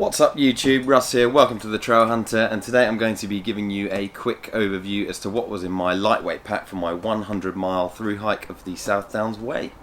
What's up YouTube, Russ here, welcome to the Trail Hunter, and today I'm going to be giving you a quick overview as to what was in my lightweight pack for my 100-mile through hike of the South Downs Way.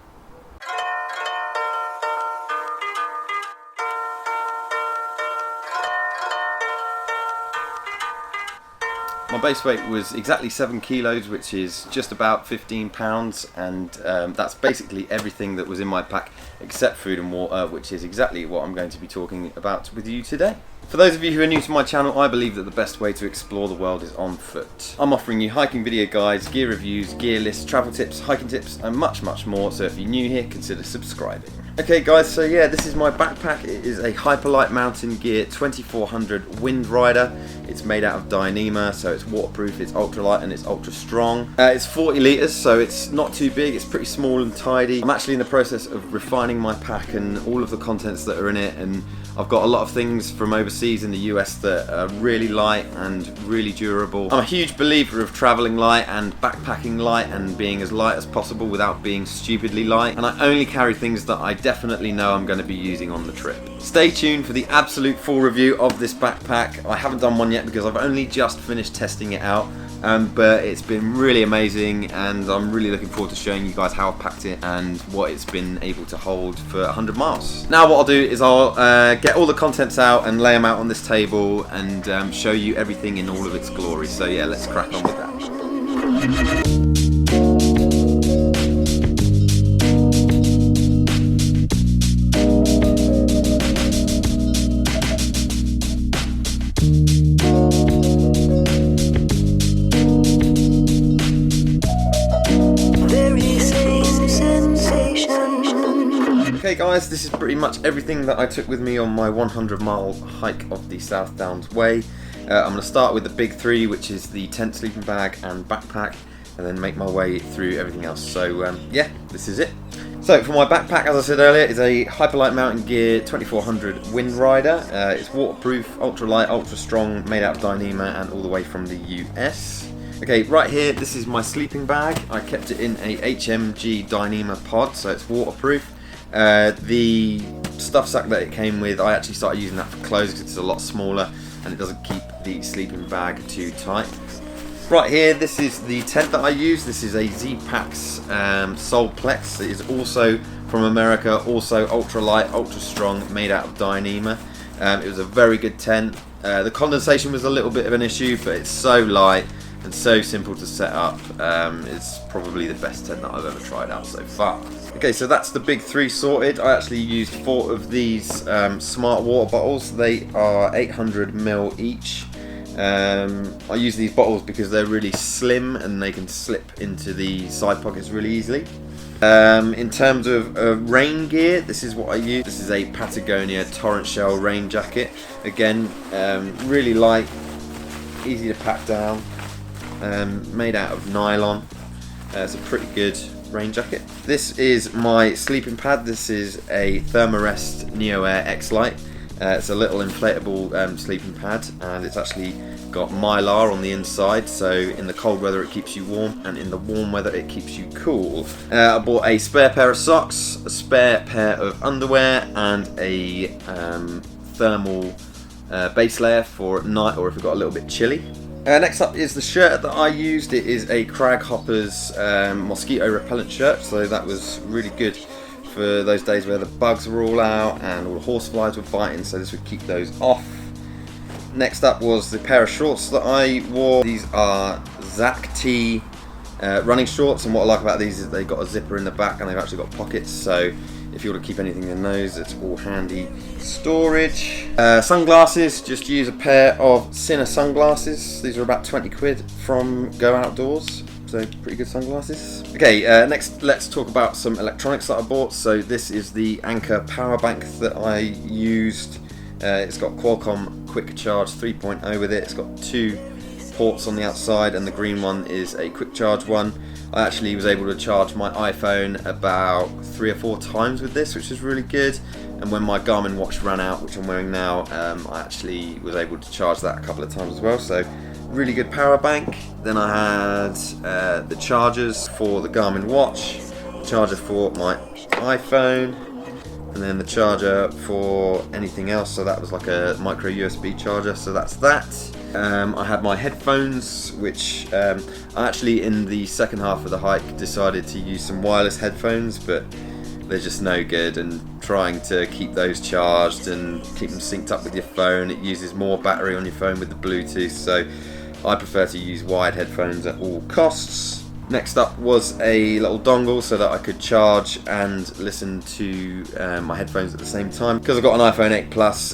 My base weight was exactly 7 kilos, which is just about 15 pounds, and that's basically everything that was in my pack except food and water, which is exactly what I'm going to be talking about with you today. For those of you who are new to my channel, I believe that the best way to explore the world is on foot. I'm offering you hiking video guides, gear reviews, gear lists, travel tips, hiking tips, and much more, so if you're new here, consider subscribing. Okay guys, so yeah, this is my backpack. It is a Hyperlight Mountain Gear 2400 Wind Rider. It's made out of Dyneema, so it's waterproof, it's ultralight, and it's ultra strong. It's 40 litres, so it's not too big, it's pretty small and tidy. I'm actually in the process of refining my pack and all of the contents that are in it, and I've got a lot of things from overseas in the US that are really light and really durable. I'm a huge believer of travelling light and backpacking light and being as light as possible without being stupidly light, and I only carry things that I definitely know I'm going to be using on the trip. Stay tuned for the absolute full review of this backpack. I haven't done one yet because I've only just finished testing it out, but it's been really amazing, and I'm really looking forward to showing you guys how I've packed it and what it's been able to hold for 100 miles. Now what I'll do is I'll get all the contents out and lay them out on this table and show you everything in all of its glory. So yeah, let's crack on with that. Okay guys, this is pretty much everything that I took with me on my 100-mile hike of the South Downs Way. I'm going to start with the big three, which is the tent, sleeping bag and backpack, and then make my way through everything else. So yeah, this is it. So for my backpack, as I said earlier, is a Hyperlight Mountain Gear 2400 Wind Rider. It's waterproof, ultralight, ultra strong, made out of Dyneema and all the way from the US. Okay, right here, this is my sleeping bag. I kept it in a HMG Dyneema pod, so it's waterproof. The stuff sack that it came with, I actually started using that for clothes because it's a lot smaller and it doesn't keep the sleeping bag too tight. Right here, this is the tent that I use. This is a Z-Pax Solplex. It is also from America, also ultralight, ultra strong, made out of Dyneema. It was a very good tent. The condensation was a little bit of an issue, but it's so light and so simple to set up. It's probably the best tent that I've ever tried out so far. Okay, so that's the big three sorted. I actually used 4 of these smart water bottles. They are 800ml each. I use these bottles because they're really slim and they can slip into the side pockets really easily. In terms of rain gear, this is what I use. This is a Patagonia Torrent Shell rain jacket. Again, really light, easy to pack down, made out of nylon. It's a pretty good rain jacket. This is my sleeping pad. This is a Thermarest Neo Air X-Lite. It's a little inflatable sleeping pad, and it's actually got mylar on the inside, so in the cold weather it keeps you warm, and in the warm weather it keeps you cool. I bought a spare pair of socks, a spare pair of underwear, and a thermal base layer for at night or if it got a little bit chilly. Next up is the shirt that I used. It is a Crag Hopper's Mosquito Repellent shirt, so that was really good for those days where the bugs were all out and all the horseflies were biting, so this would keep those off. Next up was the pair of shorts that I wore. These are Xacti running shorts, and what I like about these is they've got a zipper in the back and they've actually got pockets, so if you want to keep anything in those, it's all handy storage. Sunglasses, just use a pair of Sinner sunglasses. These are about 20 quid from Go Outdoors, so pretty good sunglasses. Okay, next let's talk about some electronics that I bought. So this is the Anker power bank that I used. It's got Qualcomm Quick Charge 3.0 with it. It's got 2 ports on the outside, and the green one is a quick charge one. I actually was able to charge my iPhone about 3 or 4 times with this, which is really good. And when my Garmin watch ran out, which I'm wearing now, I actually was able to charge that a couple of times as well. So really good power bank. Then I had the chargers for the Garmin watch, the charger for my iPhone, and then the charger for anything else, so that was like a micro USB charger, so that's that. I had my headphones, which I actually in the second half of the hike decided to use some wireless headphones, but they're just no good, and trying to keep those charged and keep them synced up with your phone, it uses more battery on your phone with the Bluetooth, so I prefer to use wired headphones at all costs. Next up was a little dongle so that I could charge and listen to my headphones at the same time. Because I've got an iPhone 8 Plus,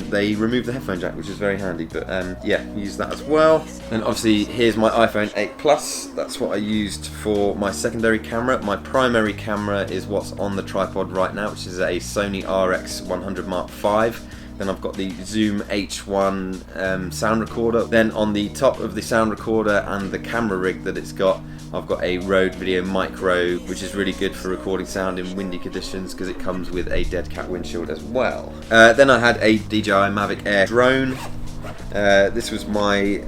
they removed the headphone jack, which is very handy, but yeah, use that as well. And obviously here's my iPhone 8 Plus, that's what I used for my secondary camera. My primary camera is what's on the tripod right now, which is a Sony RX100 Mark V. Then I've got the Zoom H1 sound recorder. Then on the top of the sound recorder and the camera rig that it's got, I've got a Rode Video Micro, which is really good for recording sound in windy conditions because it comes with a dead cat windshield as well. Then I had a Dji Maverick Air Drone. This was my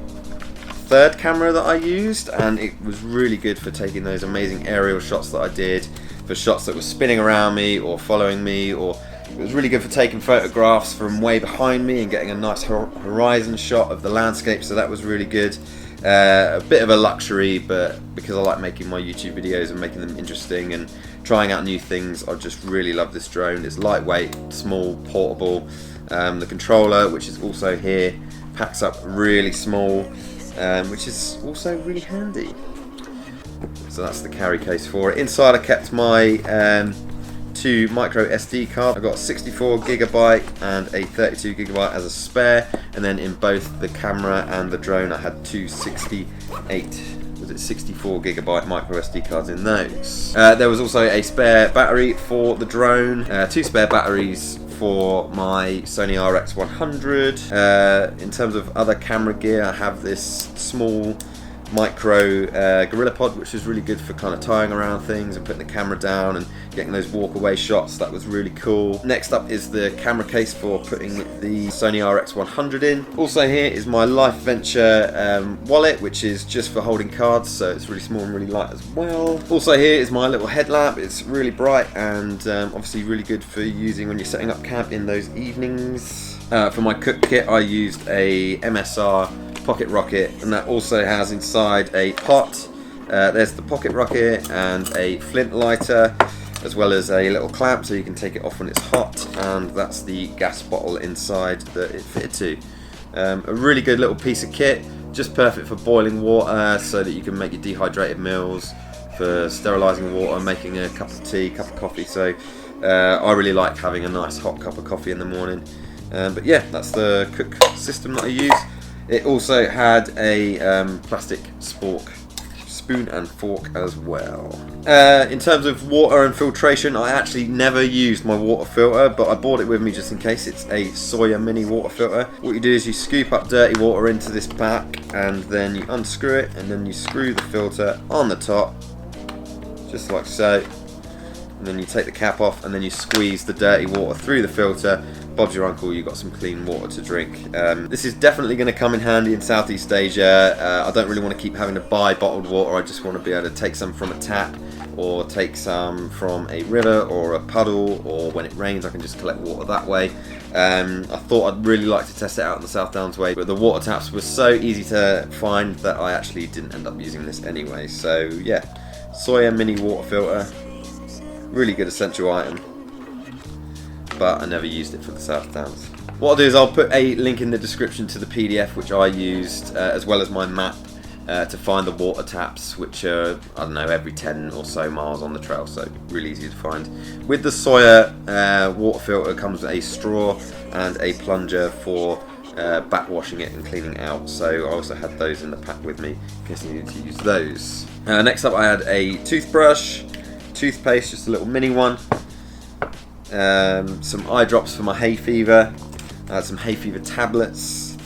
third camera that I used, and it was really good for taking those amazing aerial shots that I did, for shots that were spinning around me or following me, or it was really good for taking photographs from way behind me and getting a nice horizon shot of the landscape, so that was really good. A bit of a luxury, but because I like making my YouTube videos and making them interesting and trying out new things, I just really love this drone. It's lightweight, small, portable. The controller, which is also here, packs up really small, which is also really handy. So that's the carry case for it. Inside I kept my two micro SD cards. I've got a 64GB and a 32GB as a spare, and then in both the camera and the drone I had two 64GB micro SD cards in those. There was also a spare battery for the drone, two spare batteries for my Sony RX100. In terms of other camera gear, I have this small micro gorilla pod, which is really good for kind of tying around things and putting the camera down and getting those walk away shots. That was really cool. Next up is the camera case for putting the Sony RX100 in. Also here is my Life Venture wallet, which is just for holding cards, so it's really small and really light as well. Also here is my little headlamp. It's really bright and obviously really good for using when you're setting up camp in those evenings. For my cook kit I used a MSR pocket rocket, and that also has inside a pot. There's the pocket rocket and a flint lighter, as well as a little clamp so you can take it off when it's hot, and that's the gas bottle inside that it fitted to. A really good little piece of kit, just perfect for boiling water so that you can make your dehydrated meals, for sterilising water, making a cup of tea, cup of coffee. So I really like having a nice hot cup of coffee in the morning. But yeah, that's the cook system that I use. It also had a plastic spork spoon and fork as well. In terms of water and filtration, I actually never used my water filter, but I brought it with me just in case. It's a Sawyer mini water filter. What you do is you scoop up dirty water into this pack, and then you unscrew it, and then you screw the filter on the top, just like so. And then you take the cap off, and then you squeeze the dirty water through the filter. Bob's your uncle, you've got some clean water to drink. This is definitely going to come in handy in Southeast Asia. I don't really want to keep having to buy bottled water. I just want to be able to take some from a tap, or take some from a river or a puddle, or when it rains I can just collect water that way. I thought I'd really like to test it out in the South Downs way, but the water taps were so easy to find that I actually didn't end up using this anyway. So yeah, Sawyer mini water filter, really good essential item, but I never used it for the South Downs. What I'll do is I'll put a link in the description to the PDF which I used, as well as my map to find the water taps, which are, I don't know, every 10 or so miles on the trail, so really easy to find. With the Sawyer water filter comes a straw and a plunger for backwashing it and cleaning it out, so I also had those in the pack with me in case I needed to use those. Next up I had a toothbrush, toothpaste, just a little mini one, some eye drops for my hay fever, I had some hay fever tablets.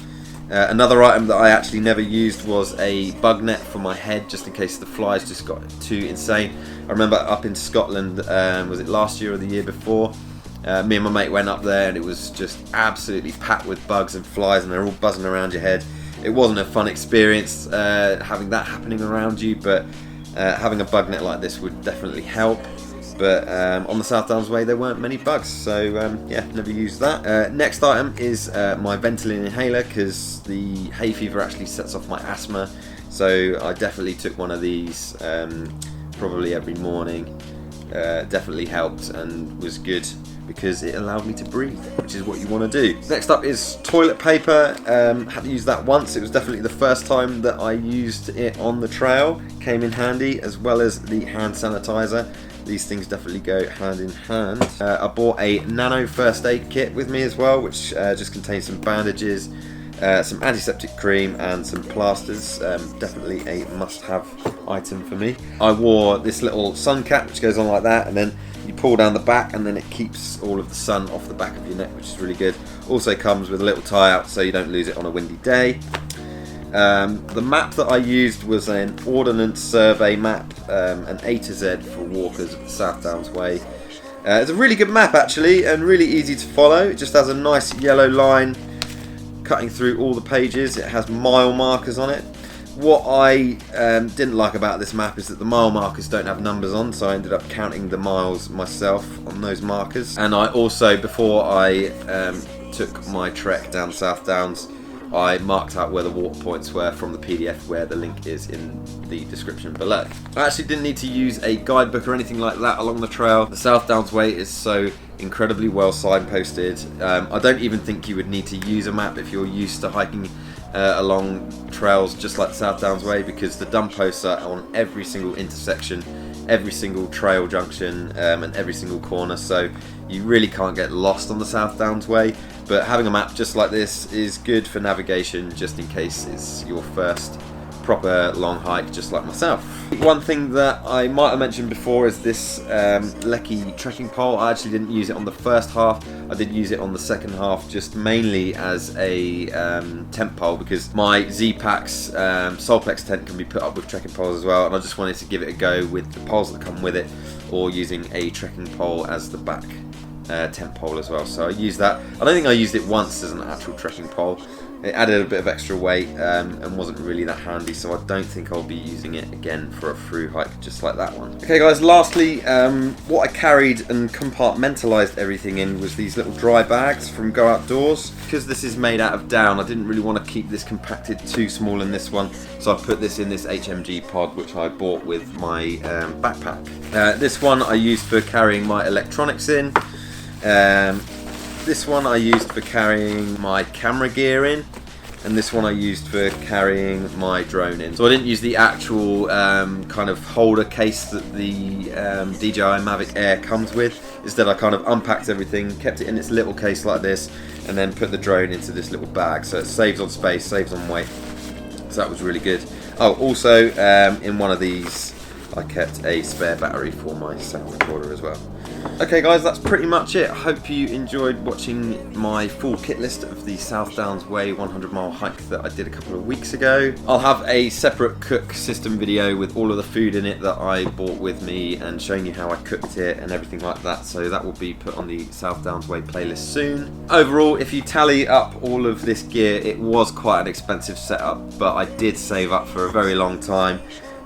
Another item that I actually never used was a bug net for my head, just in case the flies just got too insane. I remember up in Scotland, was it last year or the year before, me and my mate went up there and it was just absolutely packed with bugs and flies, and they're all buzzing around your head. It wasn't a fun experience having that happening around you, but having a bug net like this would definitely help. but on the South Downs Way there weren't many bugs, so yeah, never used that. Next item is my Ventolin Inhaler, because the hay fever actually sets off my asthma, so I definitely took one of these probably every morning. Definitely helped and was good because it allowed me to breathe, which is what you want to do. Next up is toilet paper. Had to use that once. It was definitely the first time that I used it on the trail. Came in handy, as well as the hand sanitizer. These things definitely go hand in hand. I bought a Nano First-Aid Kit with me as well, which just contains some bandages, some antiseptic cream and some plasters. Definitely a must-have item for me. I wore this little sun cap which goes on like that, and then you pull down the back and then it keeps all of the sun off the back of your neck, which is really good. Also comes with a little tie out so you don't lose it on a windy day. The map that I used was an Ordnance Survey map, an A to Z for walkers of the South Downs Way. It's a really good map actually, and really easy to follow. It just has a nice yellow line cutting through all the pages. It has mile markers on it. What I didn't like about this map is that the mile markers don't have numbers on, so I ended up counting the miles myself on those markers. And I also, before I took my trek down South Downs, I marked out where the water points were from the PDF, where the link is in the description below. I actually didn't need to use a guidebook or anything like that along the trail. The South Downs Way is so incredibly well signposted. I don't even think you would need to use a map if you're used to hiking along trails just like the South Downs Way, because the dump posts are on every single intersection, every single trail junction, and every single corner, so you really can't get lost on the South Downs Way. But having a map just like this is good for navigation, just in case it's your first proper long hike, just like myself. One thing that I might have mentioned before is this Lecky trekking pole. I actually didn't use it on the first half. I did use it on the second half, just mainly as a tent pole, because my Z-Packs Solplex tent can be put up with trekking poles as well, and I just wanted to give it a go with the poles that come with it, or using a trekking pole as the back tent pole as well. So I used that. I don't think I used it once as an actual trekking pole. It added a bit of extra weight and wasn't really that handy, so I don't think I'll be using it again for a through hike just like that one. Okay guys, lastly, what I carried and compartmentalised everything in was these little dry bags from Go Outdoors. Because this is made out of down, I didn't really want to keep this compacted too small in this one, so I put this in this HMG pod which I bought with my backpack. This one I used for carrying my electronics in. This one I used for carrying my camera gear in, and this one I used for carrying my drone in. So I didn't use the actual kind of holder case that the Dji Maverick Air comes with. Instead I kind of unpacked everything, kept it in its little case like this, and then put the drone into this little bag, so it saves on space, saves on weight. So that was really good. Oh, also in one of these I kept a spare battery for my sound recorder as well. Okay guys, that's pretty much it. I hope you enjoyed watching my full kit list of the South Downs Way 100-mile hike that I did a couple of weeks ago. I'll have a separate cook system video with all of the food in it that I bought with me and showing you how I cooked it and everything like that, so that will be put on the South Downs Way playlist soon. Overall, if you tally up all of this gear, it was quite an expensive setup, but I did save up for a very long time.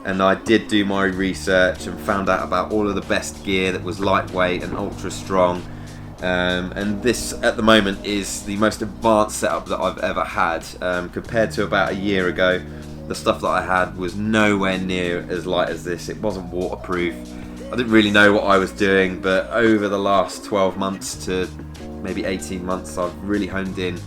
And I did do my research and found out about all of the best gear that was lightweight and ultra strong. And this at the moment is the most advanced setup that I've ever had. Compared to about a year ago, the stuff that I had was nowhere near as light as this. It wasn't waterproof. I didn't really know what I was doing, but over the last 12 months to maybe 18 months, I've really honed in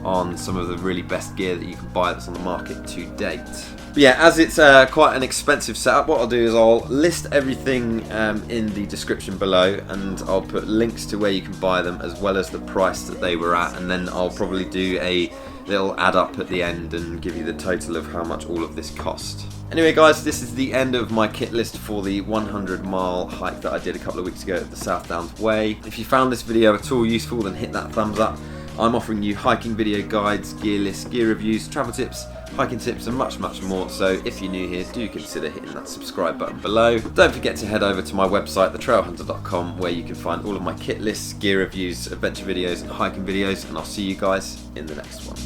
on some of the really best gear that you can buy that's on the market to date. But yeah, as it's quite an expensive setup, what I'll do is I'll list everything in the description below, and I'll put links to where you can buy them as well as the price that they were at, and then I'll probably do a little add up at the end and give you the total of how much all of this cost. Anyway guys, this is the end of my kit list for the 100-mile hike that I did a couple of weeks ago at the South Downs Way. If you found this video at all useful, then hit that thumbs up. I'm offering you hiking video guides, gear lists, gear reviews, travel tips, hiking tips and much more, so if you're new here, do consider hitting that subscribe button below. Don't forget to head over to my website, thetrailhunter.com, where you can find all of my kit lists, gear reviews, adventure videos and hiking videos, and I'll see you guys in the next one.